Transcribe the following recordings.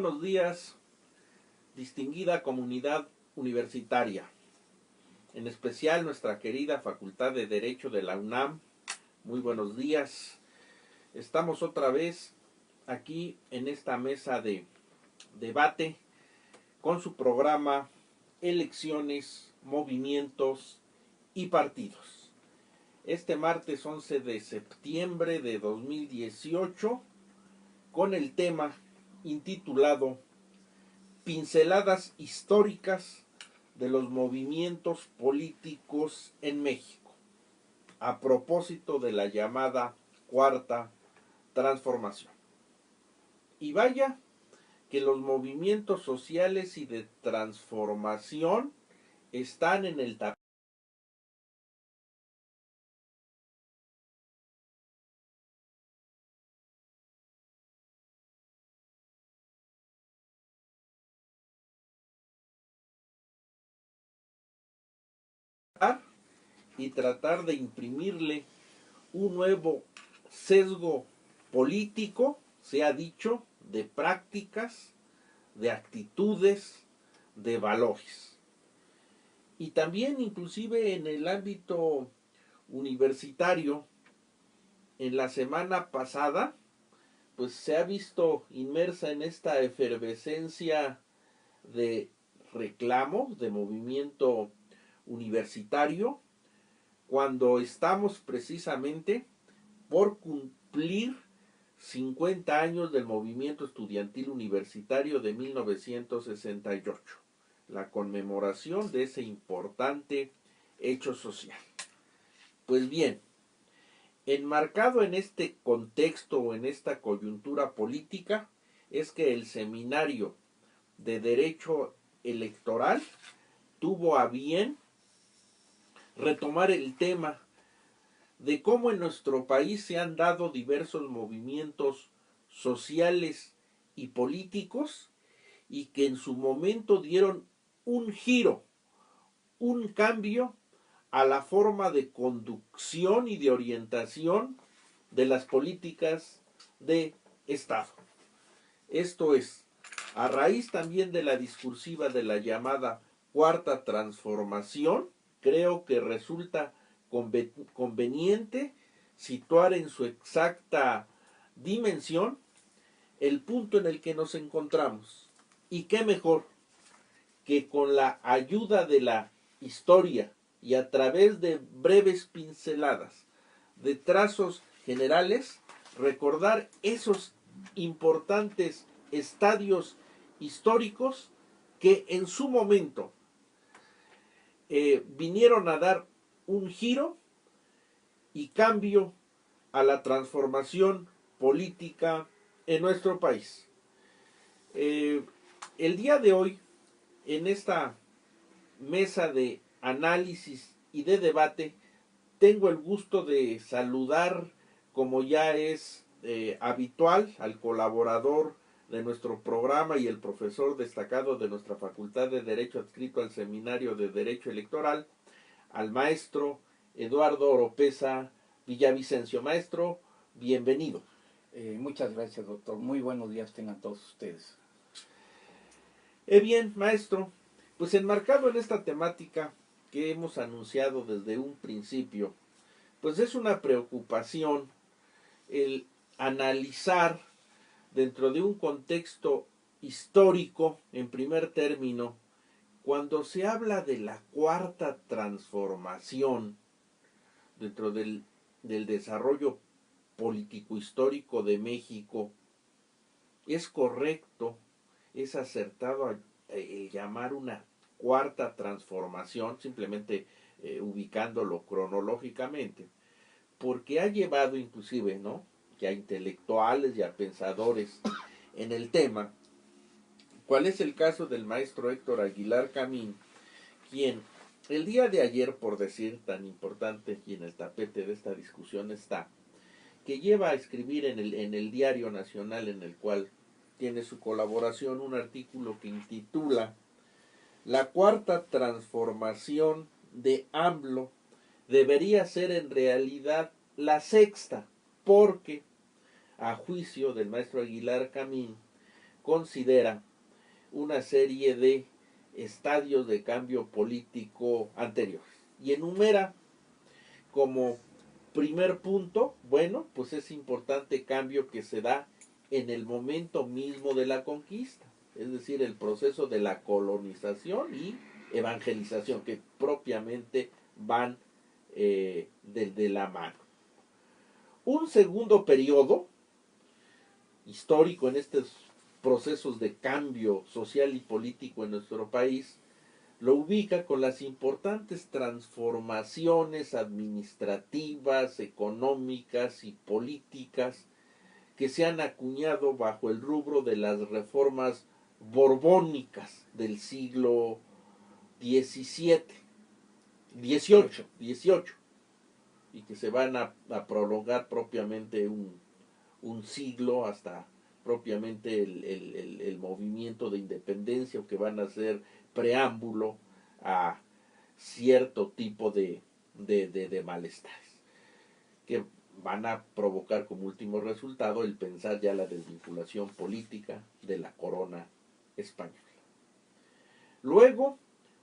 buenos días, distinguida comunidad universitaria, en especial nuestra querida Facultad de Derecho de la UNAM. Muy buenos días. Estamos otra vez aquí en esta mesa de debate con su programa Elecciones, Movimientos y Partidos. Este martes 11 de septiembre de 2018 con el tema intitulado Pinceladas históricas de los movimientos políticos en México, a propósito de la llamada Cuarta Transformación. Y vaya que los movimientos sociales y de transformación están en el tapete. Y tratar de imprimirle un nuevo sesgo político, se ha dicho, de prácticas, de actitudes, de valores. Y también inclusive en el ámbito universitario, en la semana pasada, pues se ha visto inmersa en esta efervescencia de reclamo, de movimiento universitario, cuando estamos precisamente por cumplir 50 años del movimiento estudiantil universitario de 1968, la conmemoración de ese importante hecho social. Pues bien, enmarcado en este contexto o en esta coyuntura política, es que el Seminario de Derecho Electoral tuvo a bien retomar el tema de cómo en nuestro país se han dado diversos movimientos sociales y políticos y que en su momento dieron un giro, un cambio a la forma de conducción y de orientación de las políticas de Estado. Esto es, a raíz también de la discursiva de la llamada Cuarta Transformación, creo que resulta conveniente situar en su exacta dimensión el punto en el que nos encontramos. Y qué mejor que con la ayuda de la historia y a través de breves pinceladas, de trazos generales, recordar esos importantes estadios históricos que en su momento vinieron a dar un giro y cambio a la transformación política en nuestro país. El día de hoy, en esta mesa de análisis y de debate, tengo el gusto de saludar, como ya es habitual, al colaborador de nuestro programa y el profesor destacado de nuestra Facultad de Derecho adscrito al Seminario de Derecho Electoral, al maestro Eduardo Oropeza Villavicencio. Maestro, bienvenido. Muchas gracias, doctor. Muy buenos días tengan todos ustedes. Bien, maestro, pues enmarcado en esta temática que hemos anunciado desde un principio, pues es una preocupación el analizar dentro de un contexto histórico, en primer término, cuando se habla de la Cuarta Transformación dentro del desarrollo político-histórico de México, es correcto, es acertado llamar una Cuarta Transformación, simplemente ubicándolo cronológicamente, porque ha llevado inclusive, ¿no?, que a intelectuales y a pensadores en el tema. ¿Cuál es el caso del maestro Héctor Aguilar Camín, quien el día de ayer, por decir tan importante y en el tapete de esta discusión está, que lleva a escribir en el Diario Nacional, en el cual tiene su colaboración, un artículo que intitula La Cuarta Transformación de AMLO debería ser en realidad la sexta, porque, a juicio del maestro Aguilar Camín, considera una serie de estadios de cambio político anteriores y enumera como primer punto, bueno, pues ese importante cambio que se da en el momento mismo de la conquista, es decir, el proceso de la colonización y evangelización, que propiamente van de la mano. Un segundo periodo histórico en estos procesos de cambio social y político en nuestro país lo ubica con las importantes transformaciones administrativas, económicas y políticas que se han acuñado bajo el rubro de las reformas borbónicas del siglo XVII, XVIII, y que se van a prolongar propiamente un siglo hasta propiamente el movimiento de independencia, o que van a ser preámbulo a cierto tipo de malestares que van a provocar como último resultado el pensar ya la desvinculación política de la corona española. Luego,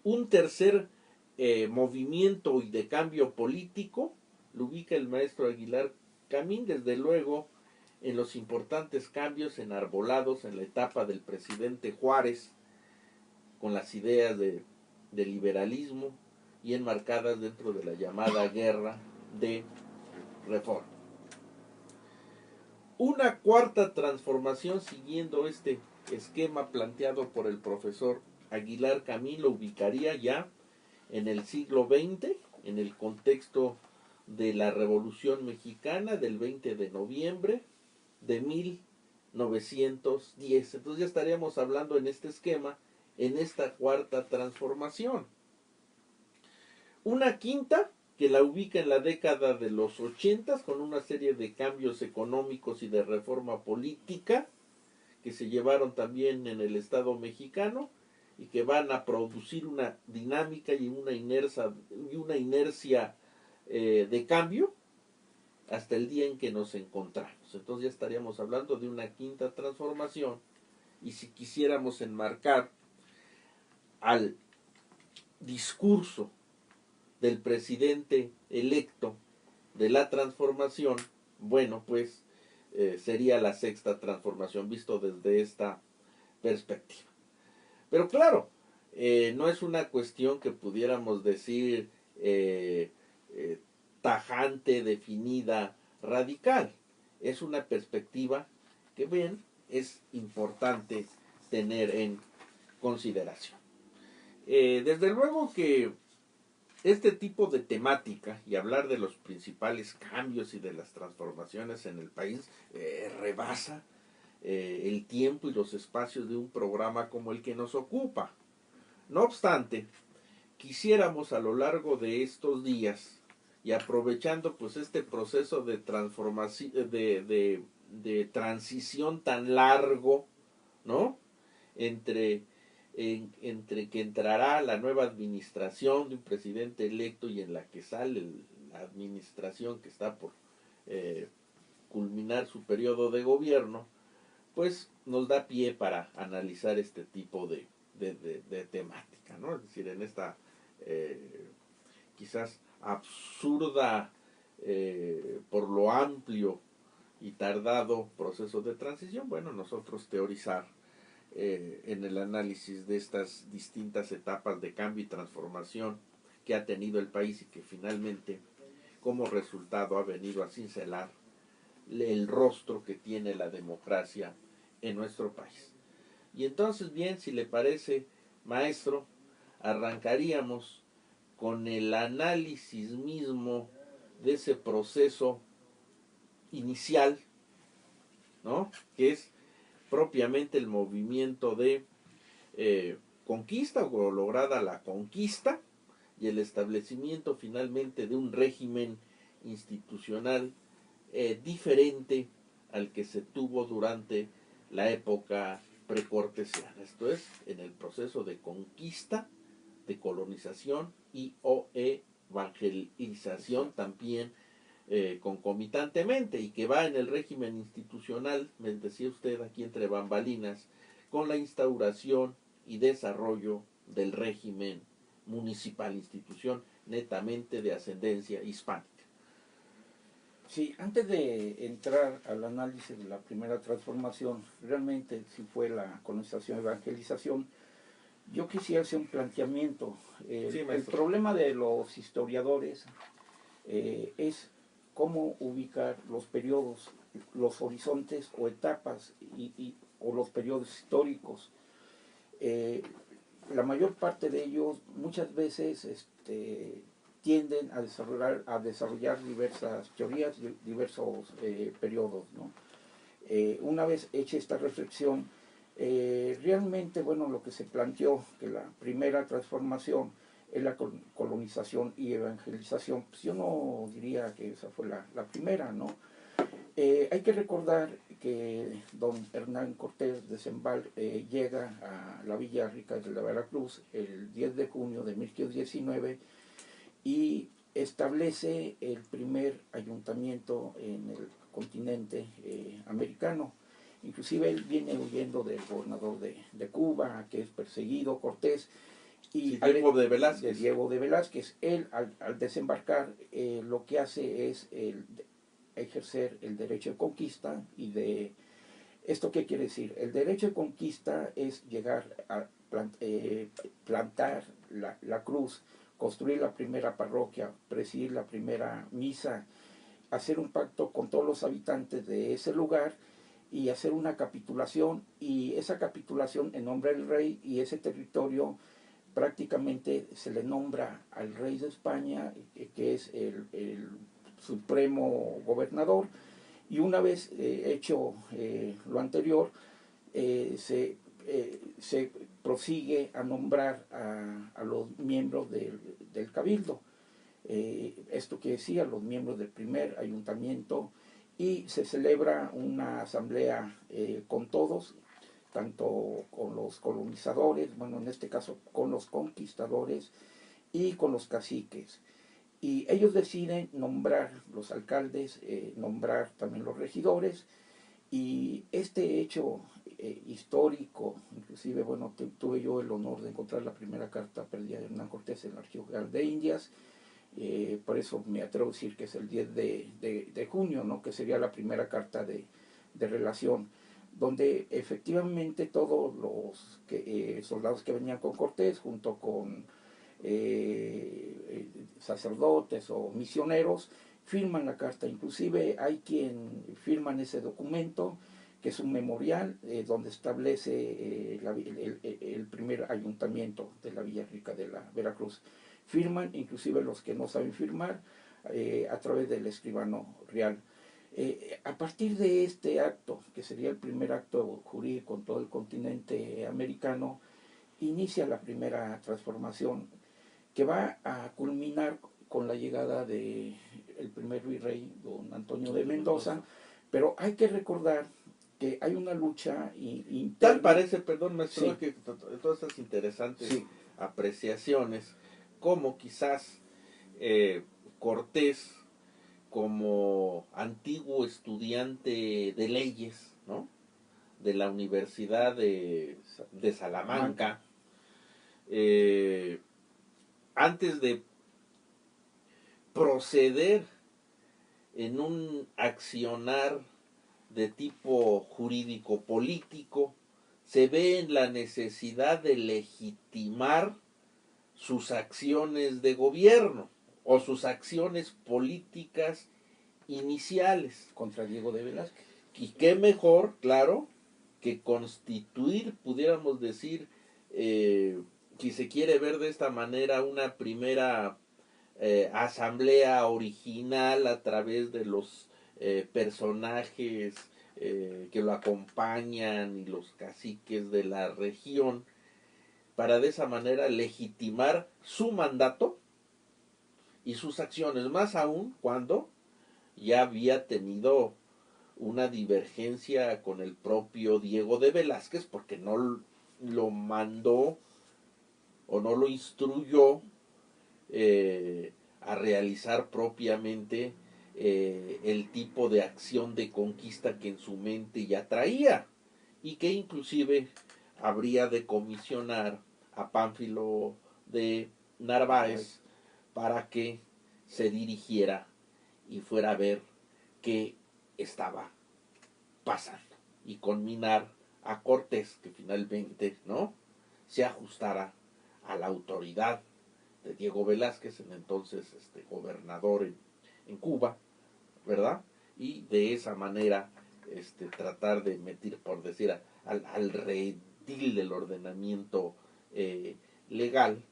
un tercer movimiento y de cambio político lo ubica el maestro Aguilar Camín, desde luego, en los importantes cambios enarbolados en la etapa del presidente Juárez, con las ideas de liberalismo y enmarcadas dentro de la llamada guerra de reforma. Una cuarta transformación, siguiendo este esquema planteado por el profesor Aguilar Camín, lo ubicaría ya en el siglo XX, en el contexto de la Revolución Mexicana del 20 de noviembre de 1910. Entonces ya estaríamos hablando en este esquema, en esta cuarta transformación. Una quinta, que la ubica en la década de los 80, con una serie de cambios económicos y de reforma política que se llevaron también en el Estado mexicano y que van a producir una dinámica y una inercia de cambio hasta el día en que nos encontramos. Entonces ya estaríamos hablando de una quinta transformación, y si quisiéramos enmarcar al discurso del presidente electo de la transformación, bueno, pues sería la sexta transformación visto desde esta perspectiva. Pero claro, no es una cuestión que pudiéramos decir tajante, definida, radical. Es una perspectiva que, bien, es importante tener en consideración. Desde luego que este tipo de temática y hablar de los principales cambios y de las transformaciones en el país rebasa el tiempo y los espacios de un programa como el que nos ocupa. No obstante, quisiéramos a lo largo de estos días, y aprovechando pues este proceso de transformación, de transición tan largo, ¿no?, entre que entrará la nueva administración de un presidente electo y en la que sale la administración que está por culminar su periodo de gobierno, pues nos da pie para analizar este tipo de temática, ¿no? Es decir, en esta quizás absurda por lo amplio y tardado proceso de transición, bueno, nosotros teorizar en el análisis de estas distintas etapas de cambio y transformación que ha tenido el país y que finalmente como resultado ha venido a cincelar el rostro que tiene la democracia en nuestro país. Y entonces, bien, si le parece, maestro, arrancaríamos con el análisis mismo de ese proceso inicial, ¿no?, que es propiamente el movimiento de conquista, o lograda la conquista, y el establecimiento finalmente de un régimen institucional diferente al que se tuvo durante la época precortesiana. Esto es, en el proceso de conquista, de colonización y o evangelización también concomitantemente, y que va en el régimen institucional, me decía usted aquí entre bambalinas, con la instauración y desarrollo del régimen municipal, institución netamente de ascendencia hispánica. Sí, antes de entrar al análisis de la primera transformación, realmente si fue la colonización, evangelización, yo quisiera hacer un planteamiento. Sí, El maestro. problema de los historiadores es cómo ubicar los periodos, los horizontes o etapas o los periodos históricos. La mayor parte de ellos muchas veces tienden a desarrollar diversas teorías, diversos periodos, ¿no? Una vez hecha esta reflexión, realmente, bueno, lo que se planteó, que la primera transformación es la colonización y evangelización, pues yo no diría que esa fue la primera, ¿no? Hay que recordar que don Hernán Cortés de Cembal llega a la Villa Rica de la Veracruz el 10 de junio de 1519 y establece el primer ayuntamiento en el continente americano. Inclusive él viene huyendo del gobernador de Cuba, que es perseguido, Cortés, y Sí, Diego de Velázquez. de Diego de Velázquez. Él al desembarcar lo que hace es ejercer el derecho de conquista y de... ¿Esto qué quiere decir? El derecho de conquista es llegar a plantar la cruz, construir la primera parroquia, presidir la primera misa, hacer un pacto con todos los habitantes de ese lugar y hacer una capitulación, y esa capitulación en nombre del rey, y ese territorio prácticamente se le nombra al rey de España, que es el supremo gobernador, y una vez hecho lo anterior, se prosigue a nombrar a los miembros del cabildo. Esto que decía, los miembros del primer ayuntamiento, y se celebra una asamblea con todos, tanto con los colonizadores, bueno, en este caso con los conquistadores y con los caciques. Y ellos deciden nombrar los alcaldes, nombrar también los regidores, y este hecho histórico, inclusive, bueno, tuve yo el honor de encontrar la primera carta perdida de Hernán Cortés en el Archivo Real de Indias, por eso me atrevo a decir que es el 10 de junio, ¿no? Que sería la primera carta de relación, donde efectivamente todos los soldados que venían con Cortés, junto con sacerdotes o misioneros, firman la carta. Inclusive hay quien firman ese documento, que es un memorial donde establece el primer ayuntamiento de la Villa Rica de la Veracruz. Firman, inclusive los que no saben firmar, a través del escribano real. A partir de este acto, que sería el primer acto jurídico en todo el continente americano, inicia la primera transformación, que va a culminar con la llegada del primer virrey, don Antonio de Mendoza, pero hay que recordar que hay una lucha interna. Tal parece, perdón, maestro, Sí. que todas estas interesantes Sí. apreciaciones, como quizás Cortés, como antiguo estudiante de leyes, ¿no?, de la Universidad de Salamanca, antes de proceder en un accionar de tipo jurídico-político, se ve en la necesidad de legitimar sus acciones de gobierno o sus acciones políticas iniciales. Contra Diego de Velázquez. Y qué mejor, claro, que constituir, pudiéramos decir, si se quiere ver de esta manera, una primera asamblea original a través de los personajes que lo acompañan y los caciques de la región, para de esa manera legitimar su mandato y sus acciones, más aún cuando ya había tenido una divergencia con el propio Diego de Velázquez, porque no lo mandó o no lo instruyó a realizar propiamente el tipo de acción de conquista que en su mente ya traía, y que inclusive habría de comisionar a Pánfilo de Narváez para que se dirigiera y fuera a ver qué estaba pasando y conminar a Cortés, que finalmente, ¿no?, se ajustara a la autoridad de Diego Velázquez, en entonces gobernador en Cuba, ¿verdad? Y de esa manera tratar de meter, por decir, al redil del ordenamiento legal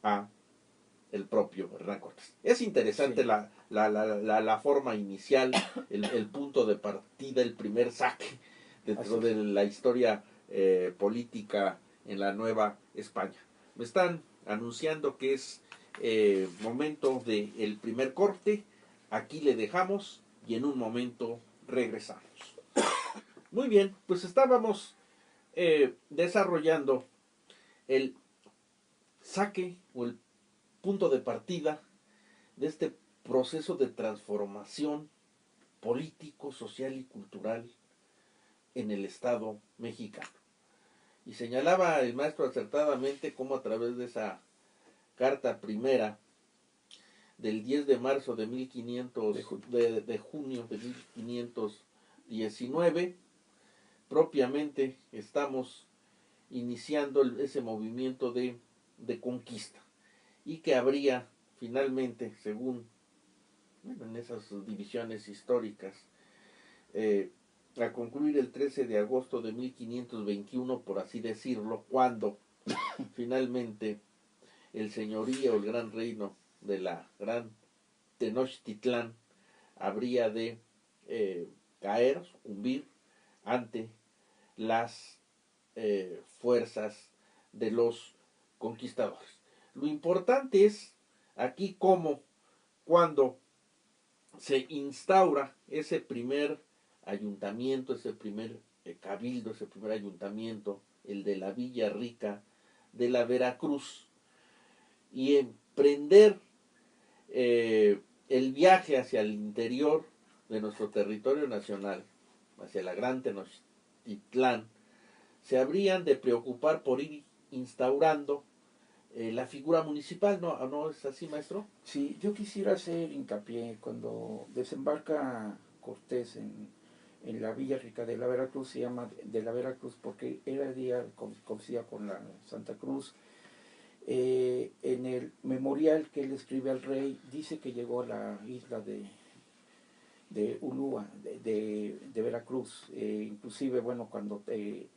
a el propio Hernán Cortés. Es interesante Sí. la forma inicial, el punto de partida, el primer saque dentro de la historia política en la Nueva España. Me están anunciando que es momento del primer corte. Aquí le dejamos y en un momento regresamos. Muy bien, pues estábamos desarrollando el saque o el punto de partida de este proceso de transformación político, social y cultural en el Estado mexicano. Y señalaba el maestro acertadamente cómo a través de esa carta primera del 10 de marzo de 1500 de junio de 1519 propiamente estamos iniciando ese movimiento de conquista, y que habría finalmente, según en esas divisiones históricas, a concluir el 13 de agosto de 1521, por así decirlo, cuando finalmente el señorío, el gran reino de la gran Tenochtitlán habría de caer, sucumbir ante las fuerzas de los conquistadores. Lo importante es aquí cómo, cuando se instaura ese primer ayuntamiento, ese primer cabildo, ese primer ayuntamiento, el de la Villa Rica de la Veracruz, y emprender el viaje hacia el interior de nuestro territorio nacional, hacia la gran Tenochtitlán, se habrían de preocupar por ir instaurando la figura municipal. ¿No es así, maestro? Sí, yo quisiera hacer hincapié cuando desembarca Cortés en la Villa Rica de la Veracruz. Se llama de la Veracruz porque era el día conocida con la Santa Cruz. En el memorial que él escribe al rey dice que llegó a la isla de Ulúa, de Veracruz. Inclusive, bueno, cuando él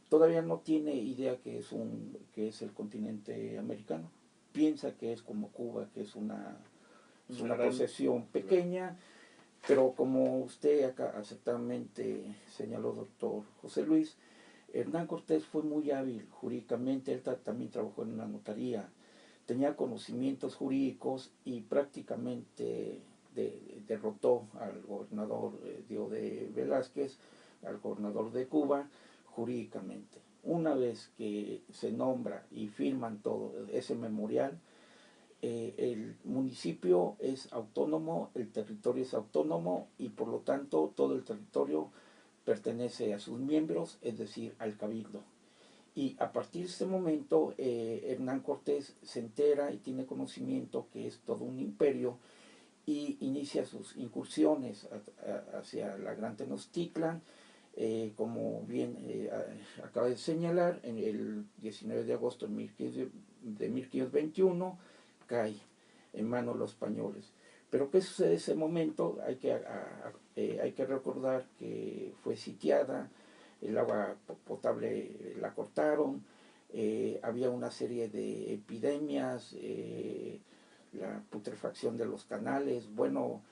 todavía no tiene idea que es el continente americano. Piensa que es como Cuba, que es una posesión pequeña, pero como usted acá acertadamente señaló, doctor José Luis, Hernán Cortés fue muy hábil jurídicamente. Él también trabajó en una notaría, tenía conocimientos jurídicos y prácticamente derrotó al gobernador Diego de Velázquez, al gobernador de Cuba, jurídicamente. Una vez que se nombra y firman todo ese memorial, el municipio es autónomo, el territorio es autónomo y por lo tanto todo el territorio pertenece a sus miembros, es decir, al cabildo. Y a partir de ese momento, Hernán Cortés se entera y tiene conocimiento que es todo un imperio y inicia sus incursiones hacia la Gran Tenochtitlan. Como bien acaba de señalar, en el 19 de agosto de 1521 cae en manos de los españoles. Pero ¿qué sucede en ese momento? Hay que recordar que fue sitiada, el agua potable la cortaron, había una serie de epidemias, la putrefacción de los canales. Bueno,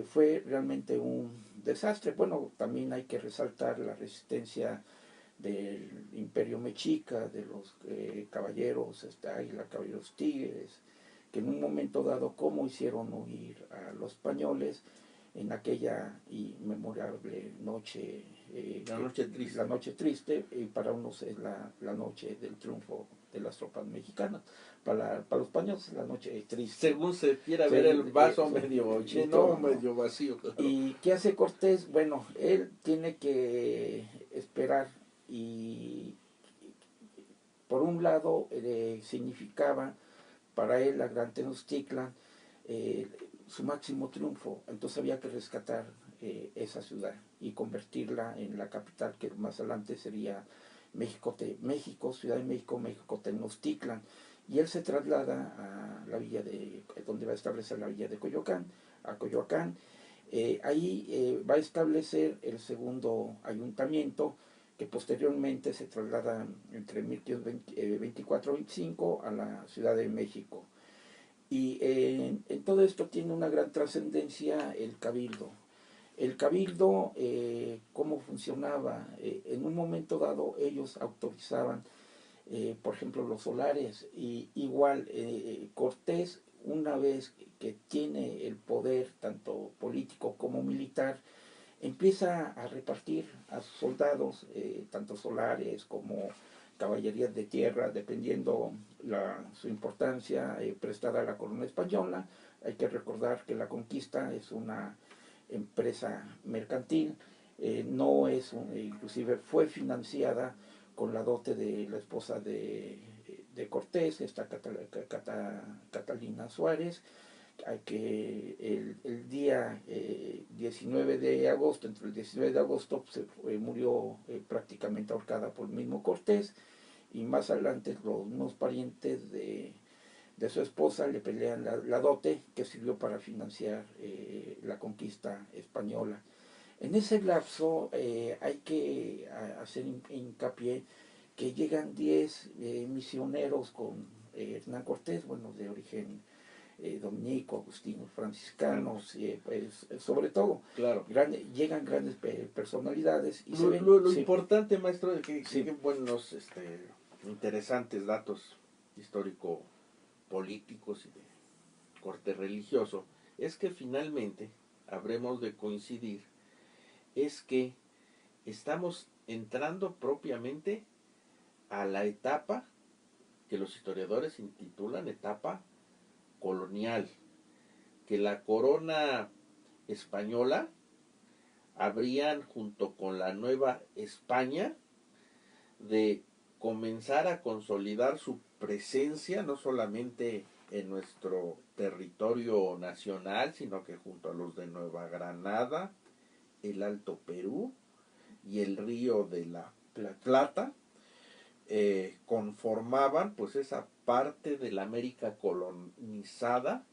fue realmente un desastre. Bueno, también hay que resaltar la resistencia del Imperio Mexica, de los caballeros Águila, caballeros Tigres, que en un momento dado, cómo hicieron huir a los españoles en aquella inmemorable noche, la noche triste, y para unos es la noche del triunfo de las tropas mexicanas. Para los españoles es la noche triste. Según se quiera ver el vaso medio lleno, medio vacío. Claro. ¿Y qué hace Cortés? Bueno, él tiene que esperar y por un lado, significaba para él, la Gran Tenochtitlan, su máximo triunfo. Entonces había que rescatar esa ciudad y convertirla en la capital, que más adelante sería México, Ciudad de México, México Tenochtitlan. Y él se traslada a la villa donde va a establecer la villa de Coyoacán, a Coyoacán. Ahí va a establecer el segundo ayuntamiento, que posteriormente se traslada entre 1524-25 a la Ciudad de México. Y en todo esto tiene una gran trascendencia el cabildo. El cabildo, ¿cómo funcionaba? En un momento dado ellos autorizaban, por ejemplo, los solares, y igual Cortés, una vez que tiene el poder tanto político como militar, empieza a repartir a sus soldados, tanto solares como caballerías de tierra, dependiendo su importancia prestada a la corona española. Hay que recordar que la conquista es una empresa mercantil, no es inclusive fue financiada con la dote de la esposa de Cortés, esta Catalina Suárez, a que el día 19 de agosto, entre el 19 de agosto, murió prácticamente ahorcada por el mismo Cortés, y más adelante los unos parientes de su esposa le pelean la dote que sirvió para financiar la conquista española. En ese lapso hay que hacer hincapié que llegan 10 misioneros con Hernán Cortés, bueno, de origen dominico, agustinos, franciscanos, pues, sobre todo, claro. Llegan grandes personalidades. Y lo sí, importante, maestro, que sí, buenos, interesantes datos histórico-políticos y de corte religioso, es que finalmente habremos de coincidir, es que estamos entrando propiamente a la etapa que los historiadores intitulan etapa colonial, que la corona española habrían, junto con la Nueva España, de comenzar a consolidar su presencia no solamente en nuestro territorio nacional, sino que junto a los de Nueva Granada, el Alto Perú y el Río de la Plata, conformaban pues esa parte de la América colonizada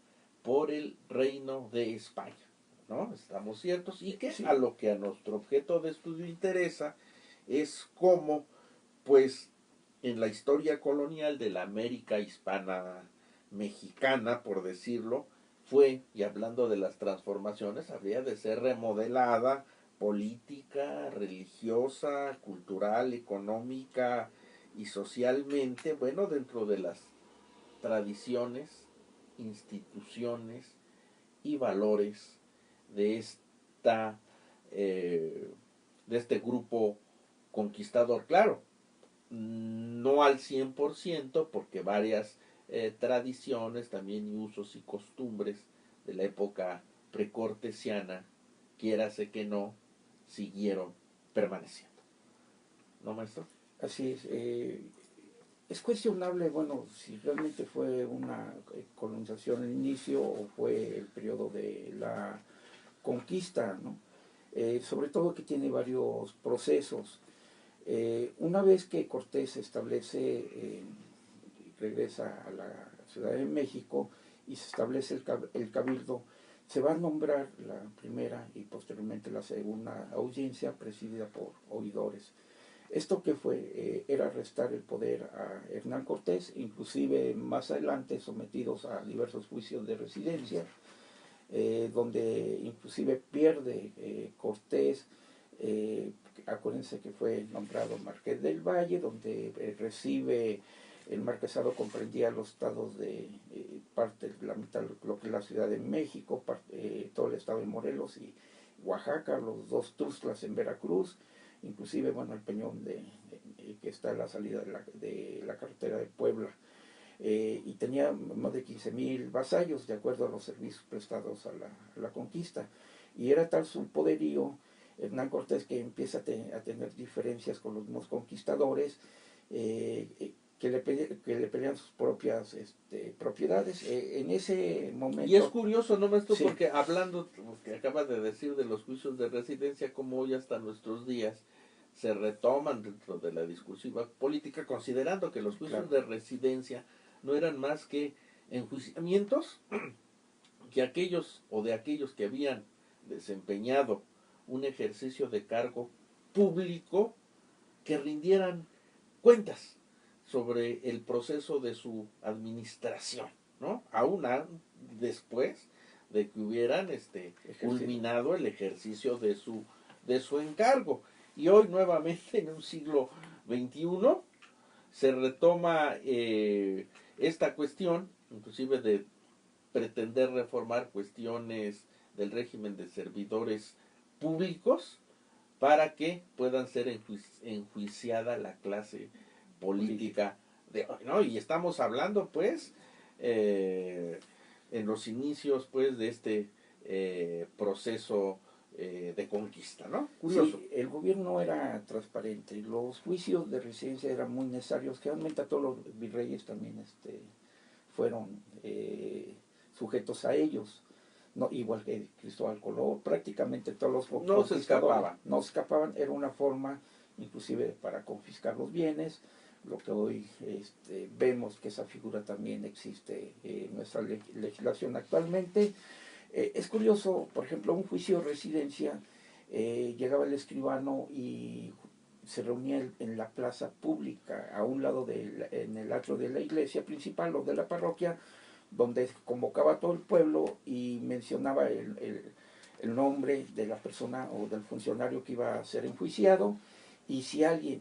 por el Reino de España, ¿no? Estamos ciertos, y que sí, a lo que a nuestro objeto de estudio interesa es cómo, pues, en la historia colonial de la América hispana mexicana, por decirlo, fue, y hablando de las transformaciones, habría de ser remodelada política, religiosa, cultural, económica y socialmente, bueno, dentro de las tradiciones, instituciones y valores de eh, de este grupo conquistador. Claro, no al 100%, porque varias tradiciones, también y usos y costumbres de la época precortesiana, quiérase que no, siguieron permaneciendo. ¿No, maestro? así es. Es cuestionable, bueno, si realmente fue una colonización al inicio o fue el periodo de la conquista, ¿no? Sobre todo que tiene varios procesos. Una vez que Cortés se establece, regresa a la Ciudad de México y se establece el cabildo, se va a nombrar la primera y posteriormente la segunda audiencia presidida por oidores. Esto que fue, era restar el poder a Hernán Cortés, inclusive más adelante sometidos a diversos juicios de residencia, donde inclusive pierde Cortés. Acuérdense que fue nombrado Marqués del Valle, donde recibe el marquesado, comprendía los estados de parte de la mitad, lo que es la Ciudad de México, todo el estado de Morelos y Oaxaca, los dos Tuxtlas en Veracruz, inclusive, bueno, el Peñón que está a la salida de la carretera de Puebla. Y tenía más de 15,000 vasallos, de acuerdo a los servicios prestados a la conquista. Y era tal su poderío, Hernán Cortés, que empieza a tener diferencias con los mismos conquistadores, que le pelean sus propias propiedades. En ese momento... Y es curioso, ¿no, maestro? Sí. Porque hablando, que acaba de decir de los juicios de residencia, como hoy hasta nuestros días se retoman dentro de la discursiva política, considerando que los juicios Claro. de residencia no eran más que enjuiciamientos que aquellos o de aquellos que habían desempeñado un ejercicio de cargo público que rindieran cuentas sobre el proceso de su administración, ¿no? Aún después de que hubieran culminado el ejercicio de su encargo. Y hoy nuevamente en un siglo XXI se retoma esta cuestión, inclusive de pretender reformar cuestiones del régimen de servidores públicos para que puedan ser enjuiciada la clase política de hoy, ¿no? Y estamos hablando, pues, en los inicios, pues, de este proceso de conquista, ¿no? Curioso. Sí, el gobierno era transparente, los juicios de residencia eran muy necesarios, generalmente a todos los virreyes también fueron sujetos a ellos, no, igual que Cristóbal Colón, prácticamente todos los no se escapaban. No escapaban, era una forma inclusive para confiscar los bienes, lo que hoy vemos que esa figura también existe en nuestra legislación actualmente. Es curioso, por ejemplo, un juicio de residencia, llegaba el escribano y se reunía en la plaza pública, a un lado en el atrio de la iglesia principal o de la parroquia, donde convocaba a todo el pueblo y mencionaba el nombre de la persona o del funcionario que iba a ser enjuiciado, y si alguien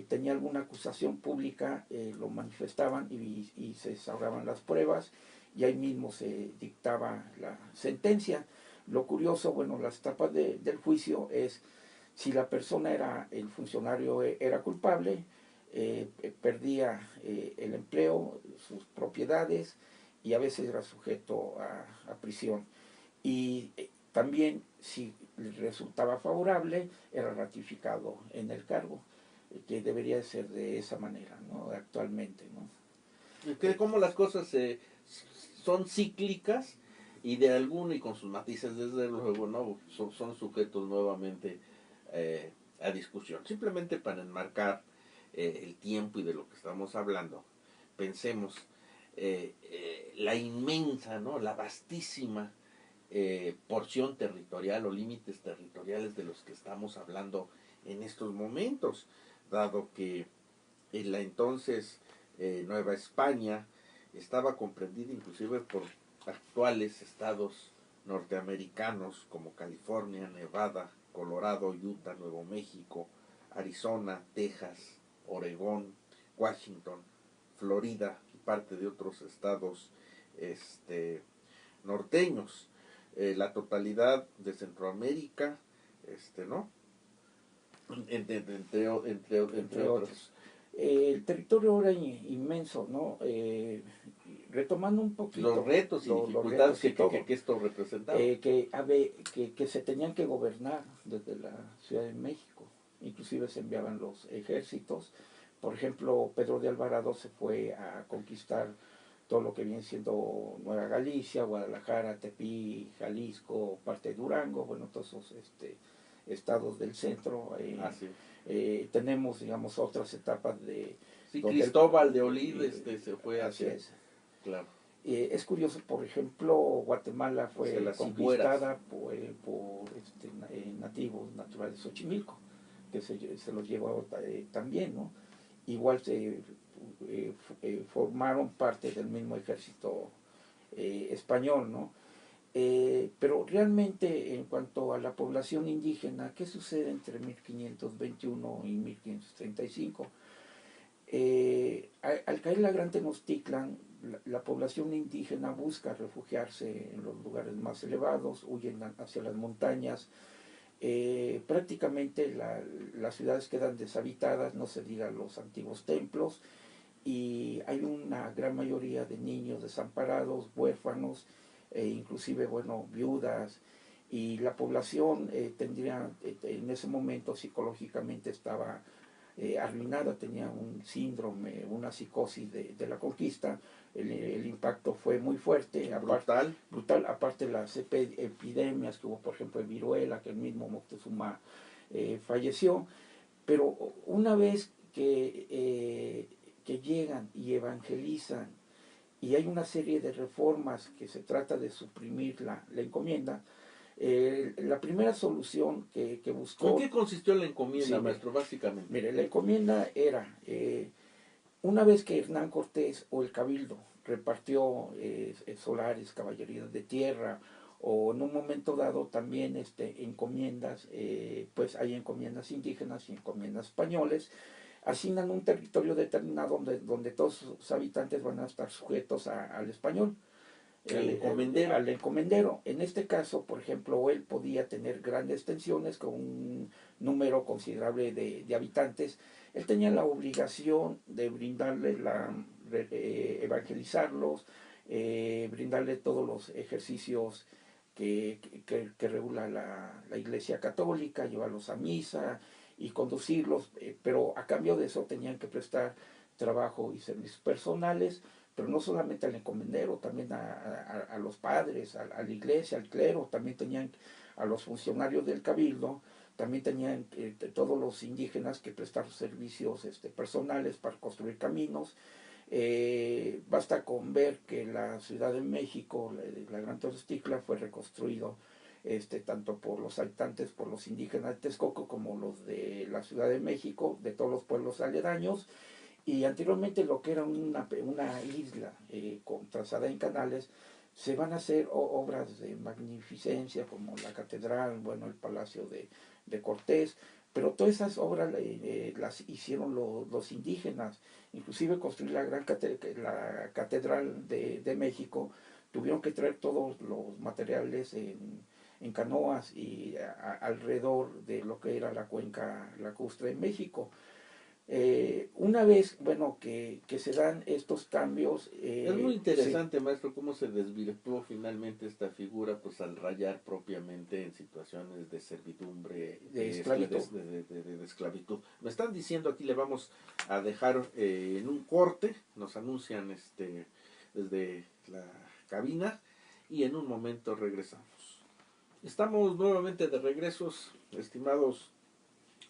tenía alguna acusación pública, lo manifestaban y se desahogaban las pruebas, y ahí mismo se dictaba la sentencia. Lo curioso, bueno, las etapas del juicio es si la persona el funcionario era culpable, perdía el empleo, sus propiedades, y a veces era sujeto a prisión. Y también, si resultaba favorable, era ratificado en el cargo, que debería ser de esa manera, ¿no? Actualmente, ¿no? Que como las cosas son cíclicas y de alguno y con sus matices desde luego no son sujetos nuevamente a discusión. Simplemente para enmarcar el tiempo y de lo que estamos hablando, pensemos la inmensa, ¿no? La vastísima porción territorial o límites territoriales de los que estamos hablando en estos momentos, dado que en la entonces Nueva España estaba comprendida inclusive por actuales estados norteamericanos como California, Nevada, Colorado, Utah, Nuevo México, Arizona, Texas, Oregón, Washington, Florida y parte de otros estados norteños, la totalidad de Centroamérica, ¿no? Entre otros. El territorio era inmenso, ¿no? Retomando un poquito Los retos y dificultades que esto representaba. Que se tenían que gobernar desde la Ciudad de México, inclusive se enviaban los ejércitos. Por ejemplo, Pedro de Alvarado se fue a conquistar todo lo que viene siendo Nueva Galicia, Guadalajara, Tepic, Jalisco, parte de Durango, bueno, todos esos estados del centro. Tenemos, digamos, otras etapas de... Sí, Cristóbal de Olid se fue hacia... Claro. Es curioso, por ejemplo, Guatemala fue conquistada por nativos naturales de Xochimilco, que se los llevó también, ¿no? Igual formaron parte del mismo ejército español, ¿no? Pero realmente en cuanto a la población indígena, ¿qué sucede entre 1521 y 1535? Al caer la Gran Tenochtitlan, la población indígena busca refugiarse en los lugares más elevados, huyen hacia las montañas. Prácticamente las ciudades quedan deshabitadas, no se diga los antiguos templos, y hay una gran mayoría de niños desamparados, huérfanos, inclusive, bueno, viudas, y la población tendría, en ese momento psicológicamente estaba arruinada, tenía un síndrome, una psicosis de la conquista. El impacto fue muy fuerte, brutal, aparte las epidemias que hubo, por ejemplo, en viruela, que el mismo Moctezuma falleció. Pero una vez que llegan y evangelizan, y hay una serie de reformas que se trata de suprimir la encomienda, la primera solución que buscó... ¿En qué consistió la encomienda, sí, maestro, básicamente? Mire, la encomienda era, una vez que Hernán Cortés o el Cabildo repartió solares, caballerías de tierra, o en un momento dado también encomiendas, pues hay encomiendas indígenas y encomiendas españoles, asignan un territorio determinado donde todos sus habitantes van a estar sujetos al español. Al encomendero. En este caso, por ejemplo, él podía tener grandes extensiones con un número considerable de habitantes. Él tenía la obligación de brindarle evangelizarlos, brindarle todos los ejercicios que regula la Iglesia Católica, llevarlos a misa y conducirlos, pero a cambio de eso tenían que prestar trabajo y servicios personales, pero no solamente al encomendero, también a los padres, a la iglesia, al clero, también tenían a los funcionarios del cabildo, también tenían todos los indígenas que prestar servicios personales para construir caminos. Basta con ver que la Ciudad de México, la Gran Tenochtitlan, fue reconstruido tanto por los habitantes, por los indígenas de Texcoco, como los de la Ciudad de México, de todos los pueblos aledaños. Y anteriormente lo que era una isla trazada en canales, se van a hacer obras de magnificencia como la catedral, bueno, el Palacio de Cortés, pero todas esas obras las hicieron los indígenas. Inclusive construir la catedral de México, tuvieron que traer todos los materiales en canoas y alrededor de lo que era la cuenca lacustre en México. Una vez, bueno, que se dan estos cambios... es muy interesante, sí, maestro, cómo se desvirtuó finalmente esta figura, pues al rayar propiamente en situaciones de servidumbre, de esclavitud. De esclavitud. Me están diciendo aquí, le vamos a dejar en un corte, nos anuncian desde la cabina, y en un momento regresamos. Estamos nuevamente de regresos, estimados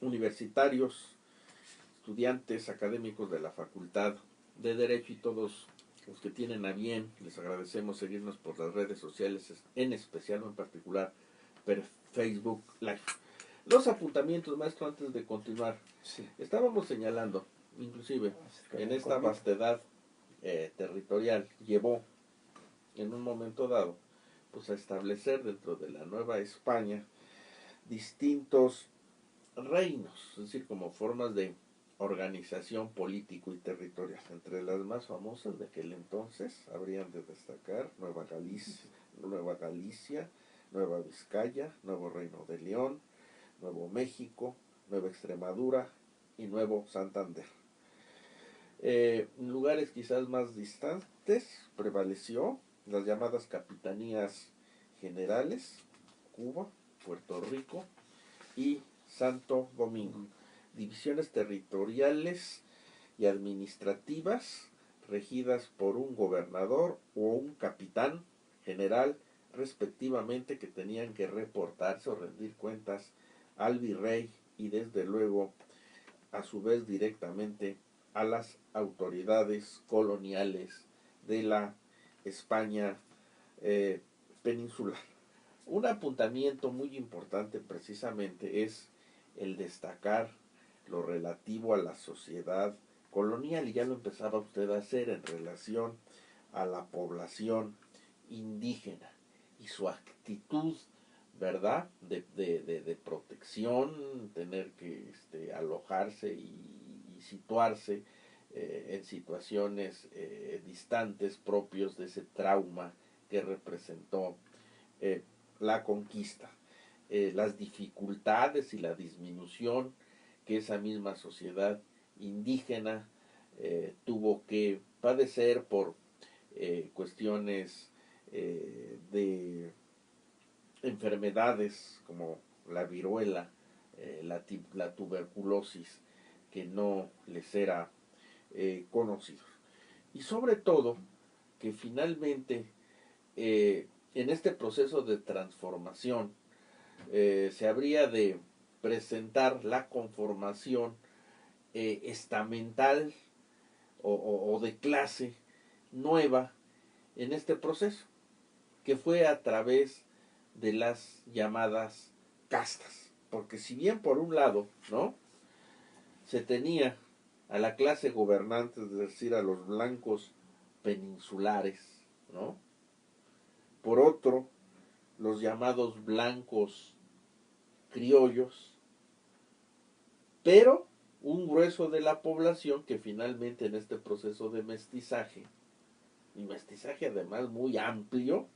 universitarios, estudiantes académicos de la Facultad de Derecho y todos los que tienen a bien, les agradecemos seguirnos por las redes sociales, en especial o en particular Facebook Live. Los apuntamientos, maestro, antes de continuar. Sí. Estábamos señalando, inclusive, en esta vastedad territorial, llevó en un momento dado pues a establecer dentro de la Nueva España distintos reinos, es decir, como formas de organización político y territorial. Entre las más famosas de aquel entonces habrían de destacar Nueva Galicia, Nueva Vizcaya, Nuevo Reino de León, Nuevo México, Nueva Extremadura y Nuevo Santander. En lugares quizás más distantes prevaleció las llamadas capitanías generales, Cuba, Puerto Rico y Santo Domingo, divisiones territoriales y administrativas regidas por un gobernador o un capitán general respectivamente, que tenían que reportarse o rendir cuentas al virrey y desde luego a su vez directamente a las autoridades coloniales de la España peninsular. Un apuntamiento muy importante precisamente es el destacar lo relativo a la sociedad colonial, y ya lo empezaba usted a hacer en relación a la población indígena y su actitud, ¿verdad?, de protección, tener que alojarse y situarse en situaciones distantes, propios de ese trauma que representó la conquista, las dificultades y la disminución que esa misma sociedad indígena tuvo que padecer por cuestiones de enfermedades como la viruela, la tuberculosis, que no les era conocido. Y sobre todo, que finalmente en este proceso de transformación se habría de presentar la conformación estamental o de clase nueva en este proceso, que fue a través de las llamadas castas. Porque si bien por un lado, ¿no?, se tenía a la clase gobernante, es decir, a los blancos peninsulares, ¿no?, por otro, los llamados blancos criollos, pero un grueso de la población que finalmente en este proceso de mestizaje, y mestizaje además muy amplio,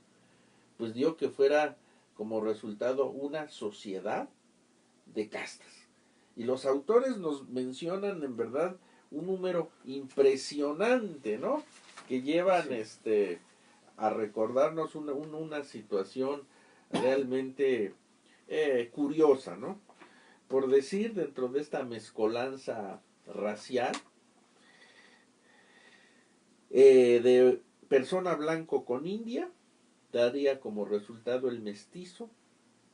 pues dio que fuera como resultado una sociedad de castas. Y los autores nos mencionan en verdad un número impresionante, ¿no?, que llevan sí, a recordarnos una situación realmente curiosa, ¿no? Por decir, dentro de esta mezcolanza racial, de persona blanco con india, daría como resultado el mestizo,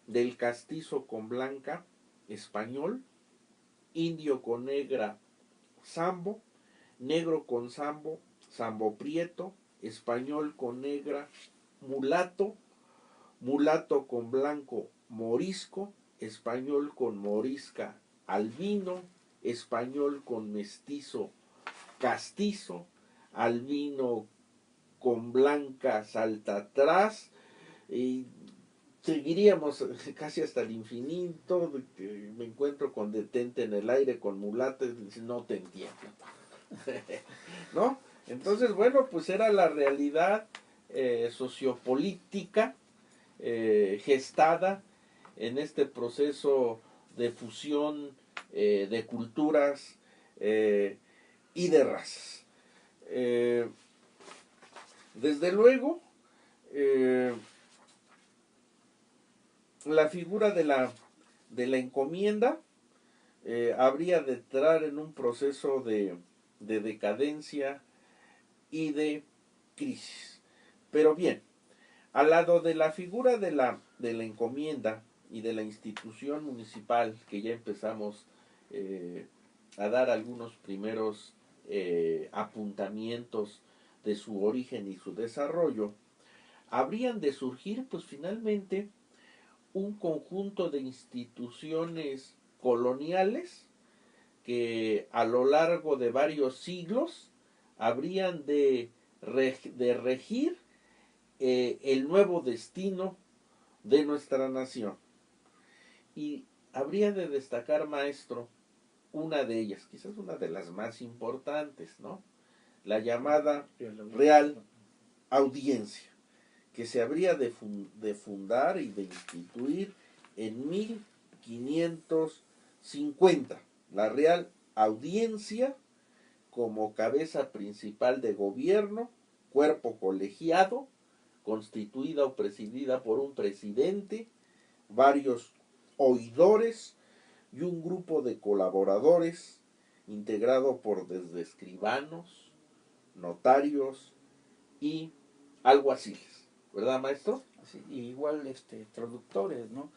del castizo con blanca, español, indio con negra, sambo, negro con sambo, sambo prieto, español con negra, mulato, mulato con blanco, morisco, español con morisca, albino, español con mestizo, castizo, albino con blanca, salta atrás, y seguiríamos casi hasta el infinito. Me encuentro con detente en el aire, con mulato, no te entiendo. ¿No? Entonces, bueno, pues era la realidad sociopolítica gestada en este proceso de fusión de culturas y de razas. Desde luego, la figura de la encomienda habría de entrar en un proceso de decadencia y de crisis. Pero bien, al lado de la figura de la encomienda y de la institución municipal, que ya empezamos a dar algunos primeros apuntamientos de su origen y su desarrollo, habrían de surgir pues finalmente un conjunto de instituciones coloniales que a lo largo de varios siglos habrían de regir el nuevo destino de nuestra nación. Y habría de destacar, maestro, una de ellas, quizás una de las más importantes, ¿no?, la llamada Real Audiencia, que se habría de fundar y de instituir en 1550. La Real Audiencia como cabeza principal de gobierno, cuerpo colegiado, constituida o presidida por un presidente, varios oidores y un grupo de colaboradores integrado por desde escribanos, notarios y alguaciles, ¿verdad, maestro? Sí, igual traductores, ¿no?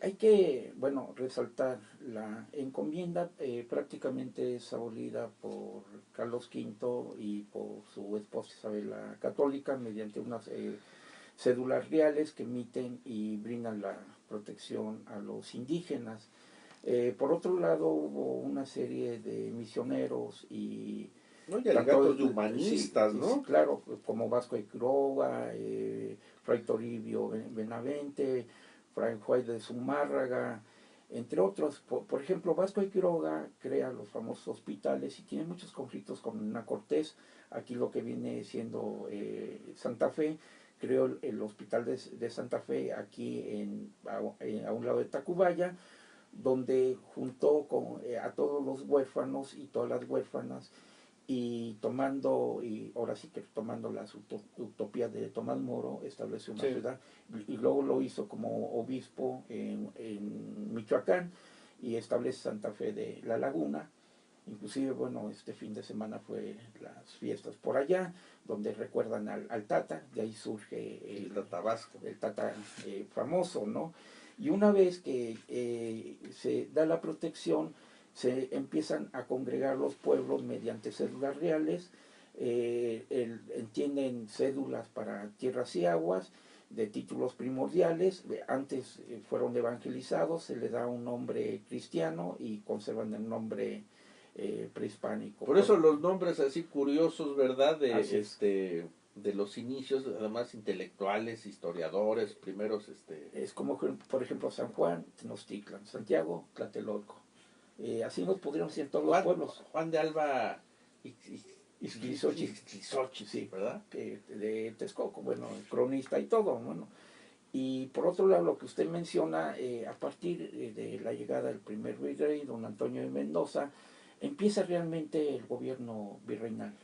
Hay que, bueno, resaltar la encomienda prácticamente es abolida por Carlos V y por su esposa Isabel la Católica mediante unas cédulas reales que emiten y brindan la protección a los indígenas. Por otro lado, hubo una serie de misioneros y ¿no?, y alegatos de humanistas, sí, ¿no? sí, claro, como Vasco de Quiroga, Fray Toribio Benavente, Fray Juárez de Zumárraga, entre otros. Por ejemplo, Vasco de Quiroga crea los famosos hospitales y tiene muchos conflictos con Hernán Cortés. Aquí lo que viene siendo Santa Fe, creó el hospital de Santa Fe aquí a un lado de Tacubaya, donde juntó a todos los huérfanos y todas las huérfanas, y ahora sí que tomando las utopías de Tomás Moro, estableció una ciudad, y luego lo hizo como obispo en Michoacán, y establece Santa Fe de la Laguna, Inclusive, bueno, este fin de semana fue las fiestas por allá, donde recuerdan al Tata, de ahí surge el Tata Vasco. El Tata famoso, ¿no? Y una vez que se da la protección, se empiezan a congregar los pueblos mediante cédulas reales, entienden cédulas para tierras y aguas, de títulos primordiales, antes fueron evangelizados, se le da un nombre cristiano y conservan el nombre prehispánico. Por eso los nombres así curiosos, ¿verdad? Así de los inicios, además intelectuales, historiadores, primeros, Es como, por ejemplo, San Juan, Tenochtitlan, Santiago, Tlatelolco. Así nos podríamos decir en todos los pueblos. Juan de Alba Ixtlisochi, sí, ¿verdad? De Texcoco, bueno, cronista y todo, bueno. Y por otro lado, lo que usted menciona, a partir de la llegada del primer virrey, don Antonio de Mendoza, empieza realmente el gobierno virreinal.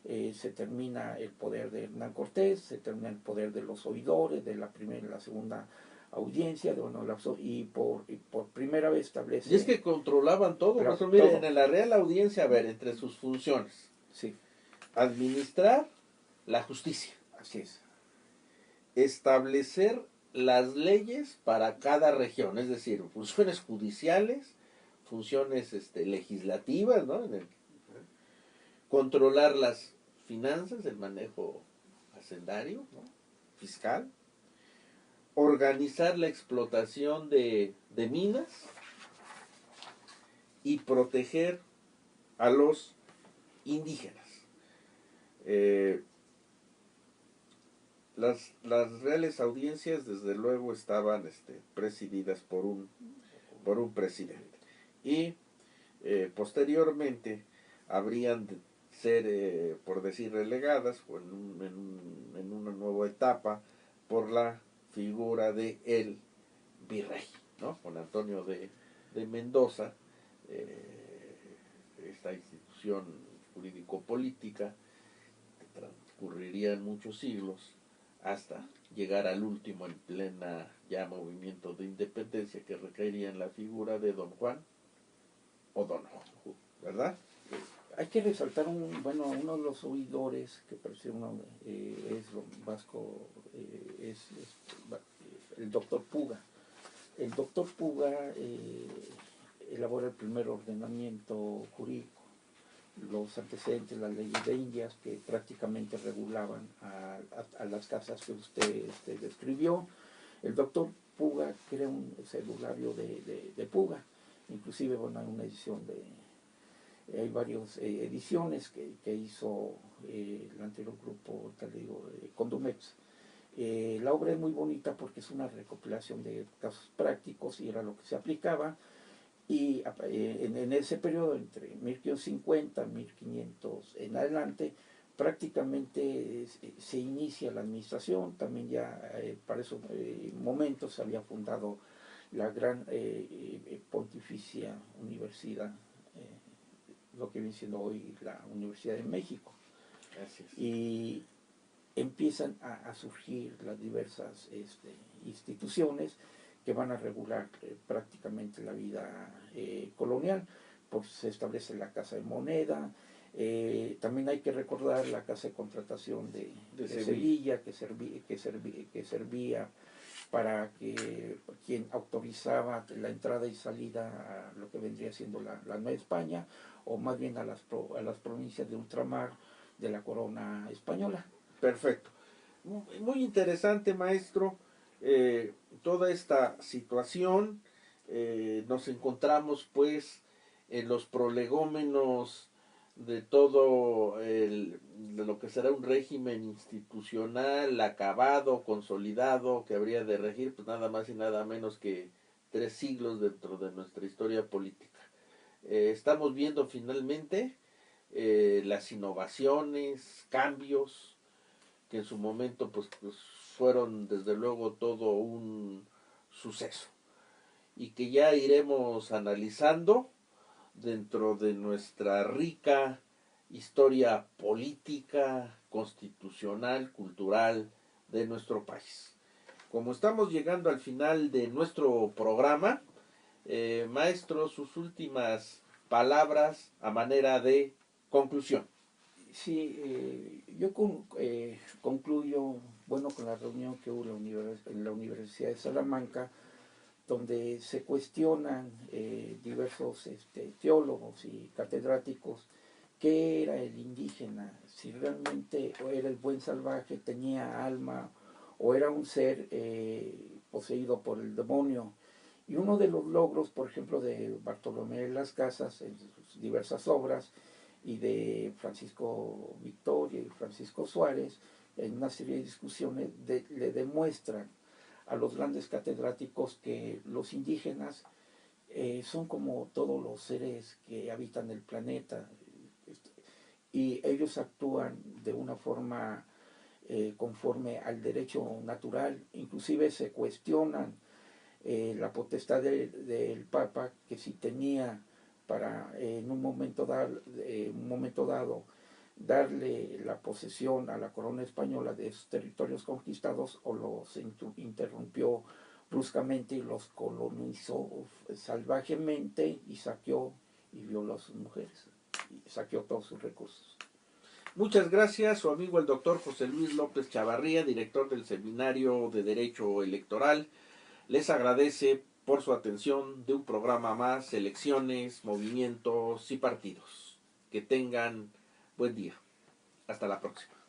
Se termina el poder de Hernán Cortés, se termina el poder de los oidores, de la primera y la segunda audiencia, y por primera vez establece... Y es que controlaban todo, claro, por eso, miren, todo. en la Real Audiencia, a ver, entre sus funciones, Sí, administrar la justicia, así es. establecer las leyes para cada región, es decir, funciones judiciales, funciones legislativas, ¿no? Controlar las finanzas, el manejo hacendario, ¿no? Fiscal, organizar la explotación de minas y proteger a los indígenas. Las reales audiencias, desde luego, estaban presididas por un presidente. Y posteriormente habrían de ser, por decir, relegadas en una nueva etapa por la figura de el virrey, ¿no? Con Antonio de Mendoza, esta institución jurídico-política que transcurrirían muchos siglos hasta llegar al último en plena ya movimiento de independencia, que recaería en la figura de don Juan o don Juan, ¿verdad? Hay que resaltar uno de los oidores que parece es don Vasco, es el doctor Puga. El doctor Puga elabora el primer ordenamiento jurídico, los antecedentes, las leyes de Indias que prácticamente regulaban a las casas que usted describió. El doctor Puga crea un cedulario de Puga, inclusive bueno, hay una edición hay varias ediciones que hizo el anterior grupo, te digo, Condumex. La obra es muy bonita porque es una recopilación de casos prácticos y era lo que se aplicaba. Y en ese periodo, entre 1550 y 1500 en adelante, prácticamente se inicia la administración. También ya para esos momentos se había fundado la gran Pontificia Universidad, lo que viene siendo hoy la Universidad de México. Gracias. Y empiezan a surgir las diversas instituciones que van a regular prácticamente la vida colonial. Pues se establece la Casa de Moneda, también hay que recordar la Casa de Contratación de Sevilla, que servía para que quien autorizaba la entrada y salida a lo que vendría siendo la Nueva España, o más bien a las provincias de ultramar de la corona española. Perfecto. Muy interesante, maestro, toda esta situación. Nos encontramos pues en los prolegómenos de todo de lo que será un régimen institucional acabado, consolidado, que habría de regir pues nada más y nada menos que 3 siglos dentro de nuestra historia política. Estamos viendo finalmente las innovaciones, cambios, que en su momento pues fueron desde luego todo un suceso y que ya iremos analizando dentro de nuestra rica historia política, constitucional, cultural de nuestro país. Como estamos llegando al final de nuestro programa, maestro, sus últimas palabras a manera de conclusión. Sí, yo concluyo, bueno, con la reunión que hubo en la Universidad de Salamanca, donde se cuestionan diversos teólogos y catedráticos qué era el indígena, si realmente era el buen salvaje, tenía alma o era un ser poseído por el demonio. Y uno de los logros, por ejemplo, de Bartolomé de las Casas en sus diversas obras y de Francisco Victoria y Francisco Suárez, en una serie de discusiones le demuestran a los grandes catedráticos que los indígenas son como todos los seres que habitan el planeta, y ellos actúan de una forma conforme al derecho natural. Inclusive se cuestionan la potestad del Papa, que si tenía para en un momento dado darle la posesión a la corona española de esos territorios conquistados, o los interrumpió bruscamente y los colonizó salvajemente y saqueó y violó a sus mujeres y saqueó todos sus recursos. Muchas gracias, su amigo el doctor José Luis López Chavarría, director del Seminario de Derecho Electoral, les agradece por su atención de un programa más, Elecciones, Movimientos y Partidos. Que tengan buen día. Hasta la próxima.